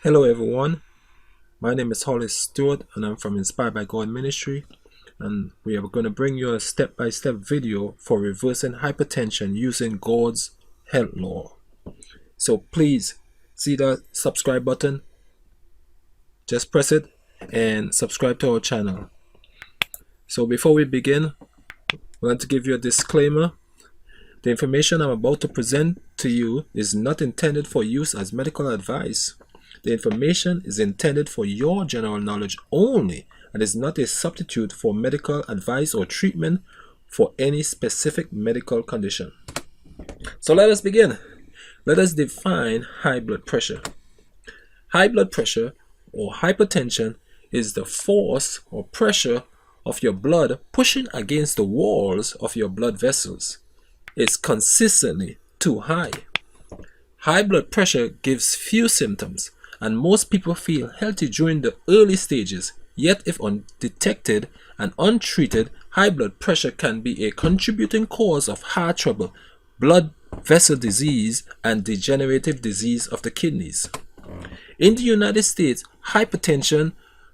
Hello everyone, my name is Hollis Stewart and I'm from Inspired by God Ministry, and we are going to bring you a step-by-step video for reversing hypertension using God's health law. So please see the subscribe button, just press it and subscribe to our channel. So before we begin, I want to give you a disclaimer. The information I'm about to present to you is not intended for use as medical advice. The information is intended for your general knowledge only and is not a substitute for medical advice or treatment for any specific medical condition. So let us begin. Let us define high blood pressure. High blood pressure or hypertension is the force or pressure of your blood pushing against the walls of your blood vessels. It's consistently too high. High blood pressure gives few symptoms, and most people feel healthy during the early stages. Yet if undetected and untreated, high blood pressure can be a contributing cause of heart trouble, blood vessel disease, and degenerative disease of the kidneys. In the United States, hypertension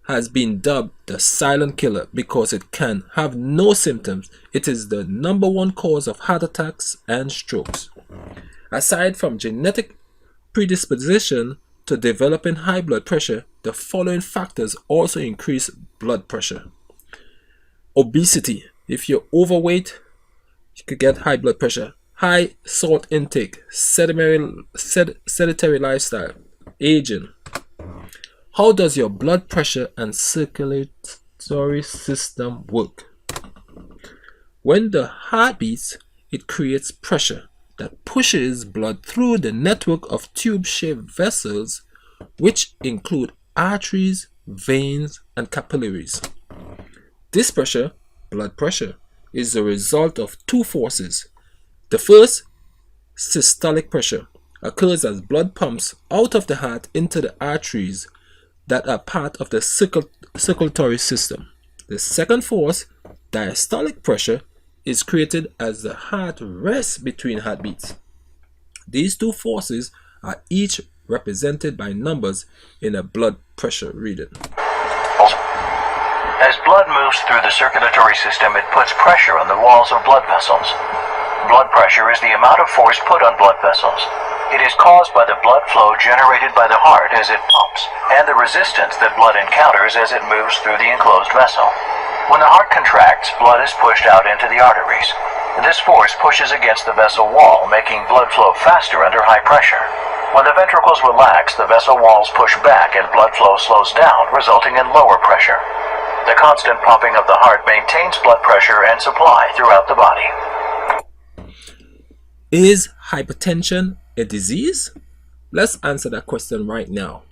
has been dubbed the silent killer because it can have no symptoms. It is the #1 cause of heart attacks and strokes. Aside from genetic predisposition to developing high blood pressure, the following factors also increase blood pressure. Obesity. If you're overweight, you could get high blood pressure. High salt intake, sedentary lifestyle, aging. How does your blood pressure and circulatory system work? When the heart beats, it creates pressure that pushes blood through the network of tube-shaped vessels, which include arteries, veins, and capillaries. This pressure, blood pressure, is the result of two forces. The first, systolic pressure, occurs as blood pumps out of the heart into the arteries that are part of the circulatory system. The second force, diastolic pressure, is created as the heart rests between heartbeats. These two forces are each represented by numbers in a blood pressure reading. As blood moves through the circulatory system, it puts pressure on the walls of blood vessels. Blood pressure is the amount of force put on blood vessels. It is caused by the blood flow generated by the heart as it pumps, and the resistance that blood encounters as it moves through the enclosed vessel. When the heart contracts, blood is pushed out into the arteries. This force pushes against the vessel wall, making blood flow faster under high pressure. When the ventricles relax, the vessel walls push back and blood flow slows down, resulting in lower pressure. The constant pumping of the heart maintains blood pressure and supply throughout the body. Is hypertension a disease? Let's answer that question right now.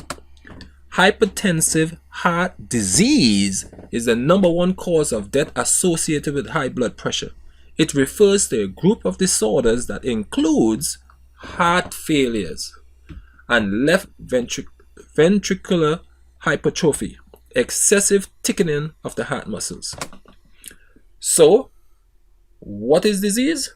Hypertensive heart disease is the #1 cause of death associated with high blood pressure. It refers to a group of disorders that includes heart failures and left ventricular hypertrophy, excessive thickening of the heart muscles. So, what is disease?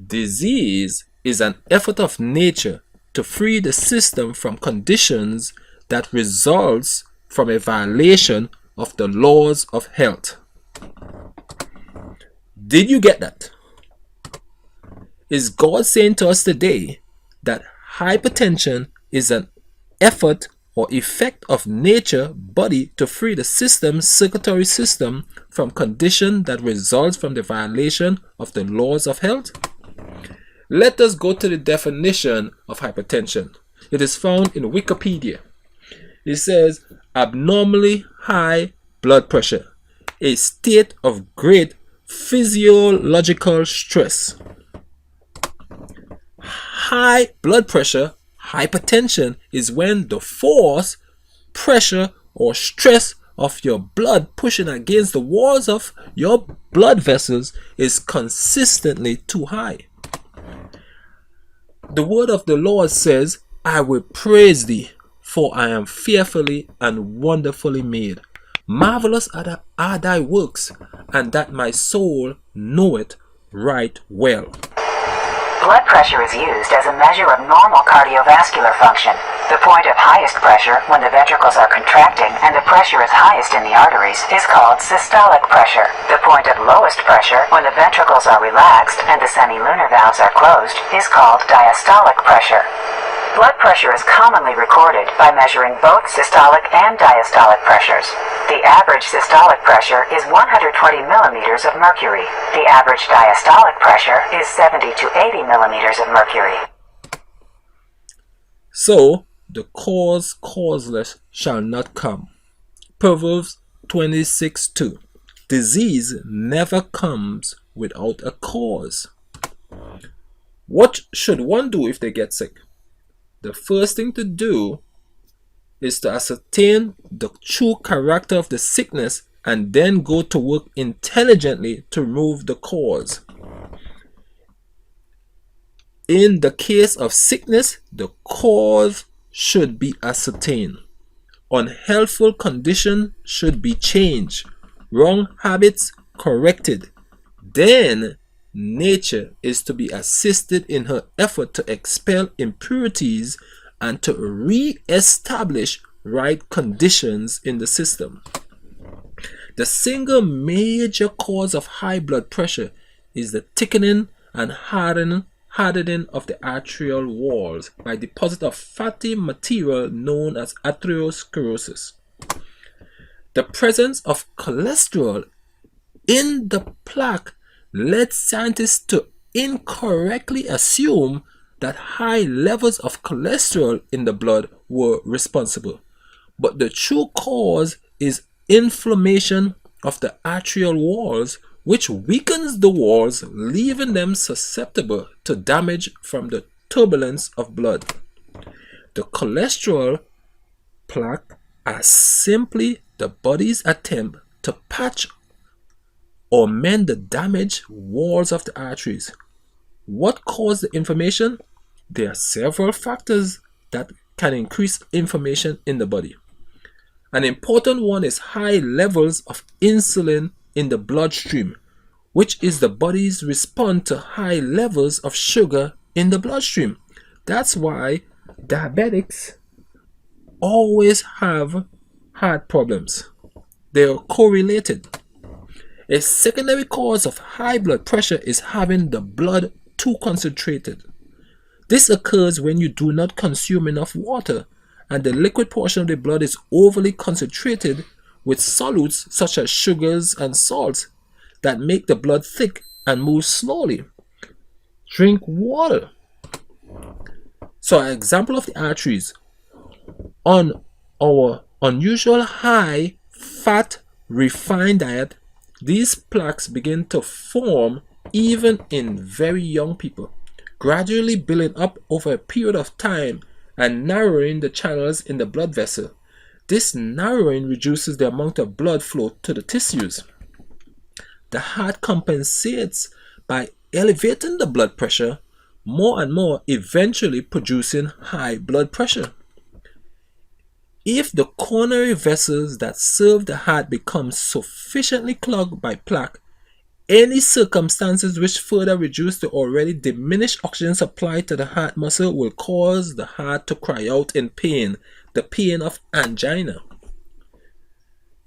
Disease is an effort of nature to free the system from conditions that results from a violation of the laws of health. Did you get that? Is God saying to us today that hypertension is an effort or effect of nature body to free the circulatory system from condition that results from the violation of the laws of health? Let us go to the definition of hypertension. It is found in Wikipedia. It says, abnormally high blood pressure, a state of great physiological stress. High blood pressure, hypertension, is when the force, pressure, or stress of your blood pushing against the walls of your blood vessels is consistently too high. The word of the Lord says, I will praise thee, for I am fearfully and wonderfully made. Marvelous are thy works, and that my soul knoweth right well. Blood pressure is used as a measure of normal cardiovascular function. The point of highest pressure, when the ventricles are contracting and the pressure is highest in the arteries, is called systolic pressure. The point of lowest pressure, when the ventricles are relaxed and the semilunar valves are closed, is called diastolic pressure. Blood pressure is commonly recorded by measuring both systolic and diastolic pressures. The average systolic pressure is 120 millimeters of mercury. The average diastolic pressure is 70 to 80 millimeters of mercury. So, the cause causeless shall not come. Proverbs 26:2. Disease never comes without a cause. What should one do if they get sick? The first thing to do is to ascertain the true character of the sickness and then go to work intelligently to remove the cause. In the case of sickness, the cause should be ascertained. Unhealthful condition should be changed. Wrong habits corrected. Then nature is to be assisted in her effort to expel impurities and to re-establish right conditions in the system. The single major cause of high blood pressure is the thickening and hardening of the arterial walls by deposit of fatty material known as atherosclerosis. The presence of cholesterol in the plaque led scientists to incorrectly assume that high levels of cholesterol in the blood were responsible. But the true cause is inflammation of the arterial walls, which weakens the walls, leaving them susceptible to damage from the turbulence of blood. The cholesterol plaque are simply the body's attempt to patch or mend the damaged walls of the arteries. What caused the inflammation? There are several factors that can increase inflammation in the body. An important one is high levels of insulin in the bloodstream, which is the body's response to high levels of sugar in the bloodstream. That's why diabetics always have heart problems. They are correlated. A secondary cause of high blood pressure is having the blood too concentrated. This occurs when you do not consume enough water and the liquid portion of the blood is overly concentrated with solutes such as sugars and salts that make the blood thick and move slowly. Drink water. So an example of the arteries. On our unusual high fat refined diet, these plaques begin to form even in very young people, gradually building up over a period of time and narrowing the channels in the blood vessel. This narrowing reduces the amount of blood flow to the tissues. The heart compensates by elevating the blood pressure more and more, eventually producing high blood pressure. If the coronary vessels that serve the heart become sufficiently clogged by plaque, any circumstances which further reduce the already diminished oxygen supply to the heart muscle will cause the heart to cry out in pain, the pain of angina.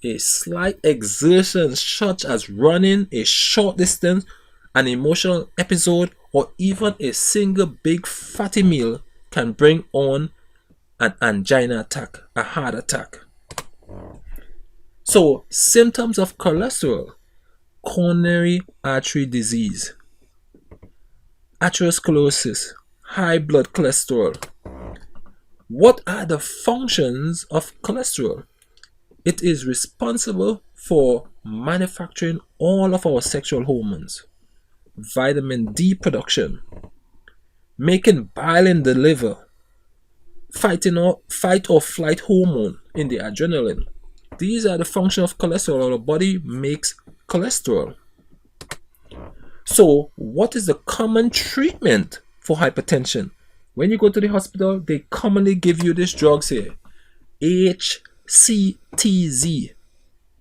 A slight exertion such as running a short distance, an emotional episode, or even a single big fatty meal can bring on an angina attack, a heart attack. So, symptoms of cholesterol: coronary artery disease, atherosclerosis, high blood cholesterol. What are the functions of cholesterol? It is responsible for manufacturing all of our sexual hormones, vitamin D production, making bile in the liver, fight or flight hormone in the adrenaline. These are the functions of cholesterol. Our body makes cholesterol. So, what is the common treatment for hypertension? When you go to the hospital, they commonly give you this drugs here: HCTZ,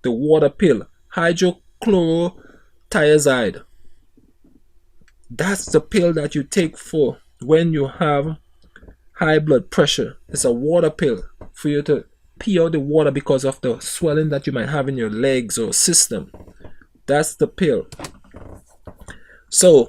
the water pill, hydrochlorothiazide. That's the pill that you take for when you have high blood pressure. It's a water pill for you to pee out the water because of the swelling that you might have in your legs or system. That's the pill. So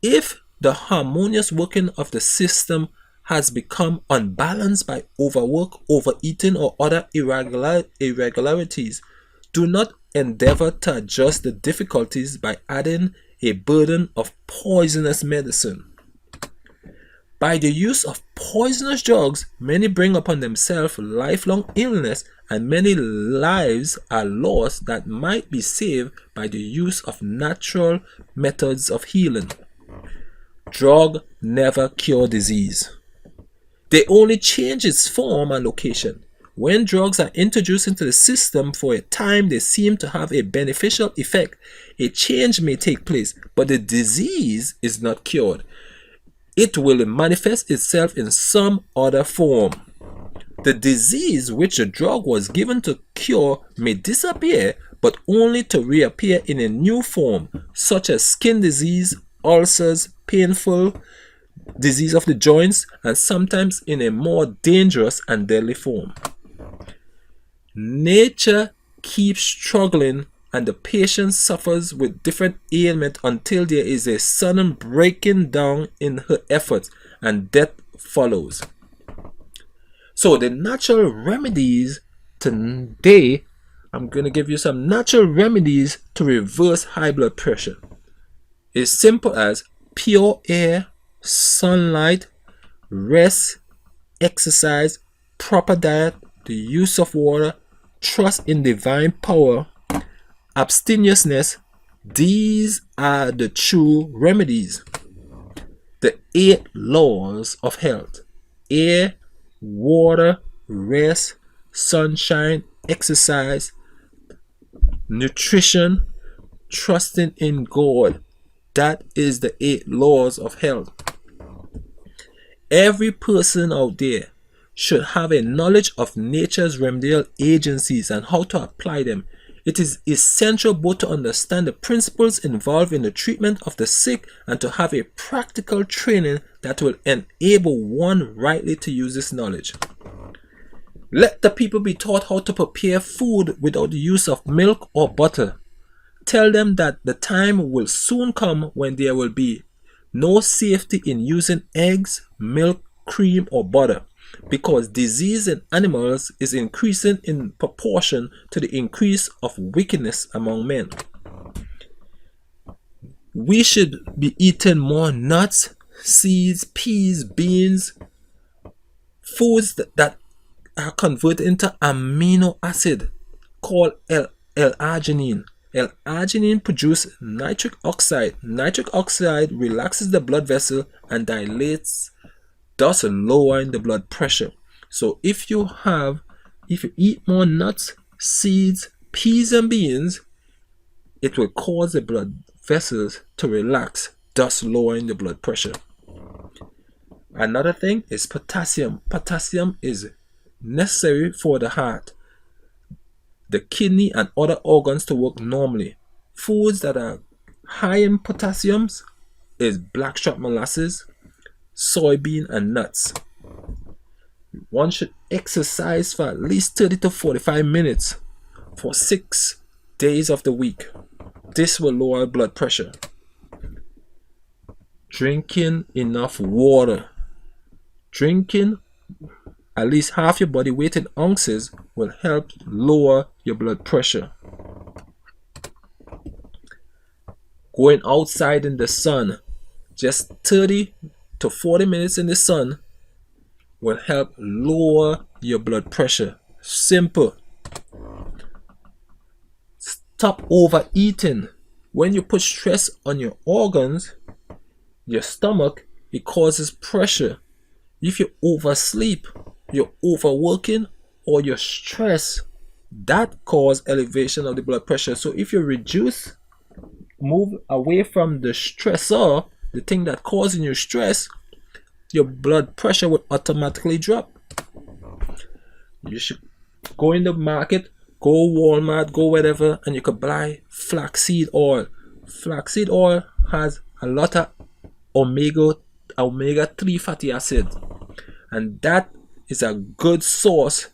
if the harmonious working of the system has become unbalanced by overwork, overeating, or other irregularities, do not endeavor to adjust the difficulties by adding a burden of poisonous medicine. By the use of poisonous drugs, many bring upon themselves lifelong illness, and many lives are lost that might be saved by the use of natural methods of healing. Drug never cure disease. They only change its form and location. When drugs are introduced into the system for a time, they seem to have a beneficial effect. A change may take place, but the disease is not cured. It will manifest itself in some other form. The disease which the drug was given to cure may disappear, but only to reappear in a new form, such as skin disease, ulcers, painful disease of the joints, and sometimes in a more dangerous and deadly form. Nature keeps struggling, and the patient suffers with different ailment until there is a sudden breaking down in her efforts and death follows. So the natural remedies today, I'm going to give you some natural remedies to reverse high blood pressure. It's simple as pure air, sunlight, rest, exercise, proper diet, the use of water, trust in divine power, abstemiousness. These are the true remedies. The 8 laws of health: air, water, rest, sunshine, exercise, nutrition, trusting in God. That is the 8 laws of health. Every person out there should have a knowledge of nature's remedial agencies and how to apply them. It is essential both to understand the principles involved in the treatment of the sick and to have a practical training that will enable one rightly to use this knowledge. Let the people be taught how to prepare food without the use of milk or butter. Tell them that the time will soon come when there will be no safety in using eggs, milk, cream, or butter, because disease in animals is increasing in proportion to the increase of wickedness among men. We should be eating more nuts, seeds, peas, beans, foods that are converted into amino acid called L-arginine. L-arginine produces nitric oxide. Nitric oxide relaxes the blood vessel and dilates, thus lowering the blood pressure. So if you eat more nuts, seeds, peas and beans, it will cause the blood vessels to relax, thus lowering the blood pressure. Another thing is potassium. Potassium is necessary for the heart, the kidney and other organs to work normally. Foods that are high in potassiums is blackstrap molasses, soybean and nuts. One should exercise for at least 30 to 45 minutes for 6 days of the week. This will lower blood pressure. Drinking enough water. Drinking at least half your body weight in ounces will help lower your blood pressure. Going outside in the sun, just 30 to 40 minutes in the sun will help lower your blood pressure. Simple. Stop overeating. When you put stress on your organs, your stomach, it causes pressure. If you oversleep, you're overworking, or you're stressed, that causes elevation of the blood pressure. So if you move away from the stressor, the thing that causing you stress, your blood pressure will automatically drop. You should go in the market, go Walmart, go wherever, and you could buy flaxseed oil. Flaxseed oil has a lot of omega-3 fatty acids, and that is a good source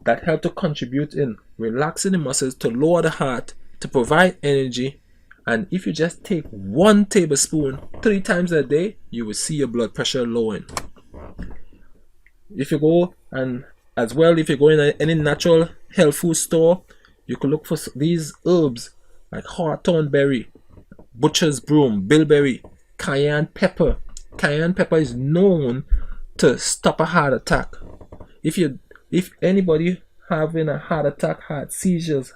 that help to contribute in relaxing the muscles, to lower the heart, to provide energy. And if you just take 1 tablespoon 3 times a day, you will see your blood pressure lowering. If you go, and as well, if you go in any natural health food store, you can look for these herbs like hawthorn berry, butcher's broom, bilberry, cayenne pepper. Cayenne pepper is known to stop a heart attack. If anybody having a heart attack, heart seizures,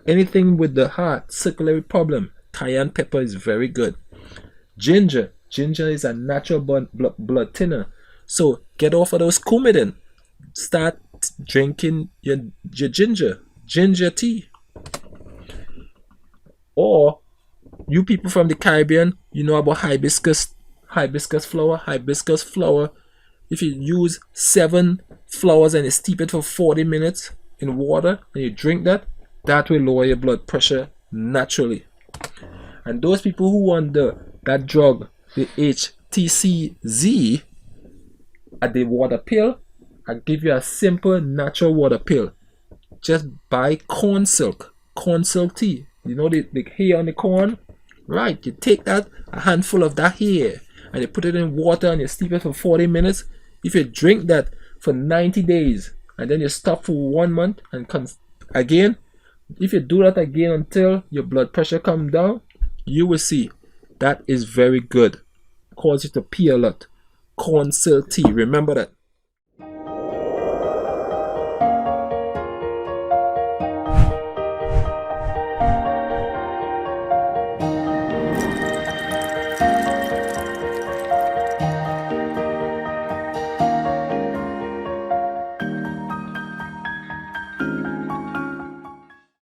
anything with the heart, circulatory problem, cayenne pepper is very good. Ginger is a natural blood thinner. So get off of those Coumadin. Start drinking your ginger tea. Or you people from the Caribbean, you know about hibiscus flower. If you use 7 flowers and you steep it for 40 minutes in water and you drink that will lower your blood pressure naturally. And those people who want that drug, the HTCZ, at the water pill, I give you a simple natural water pill. Just buy corn silk tea. You know the hair on the corn? Right, you take that, a handful of that hair, and you put it in water and you steep it for 40 minutes. If you drink that for 90 days and then you stop for 1 month and again, if you do that again until your blood pressure comes down, you will see that is very good. Cause you to pee a lot. Corn silk tea, remember that.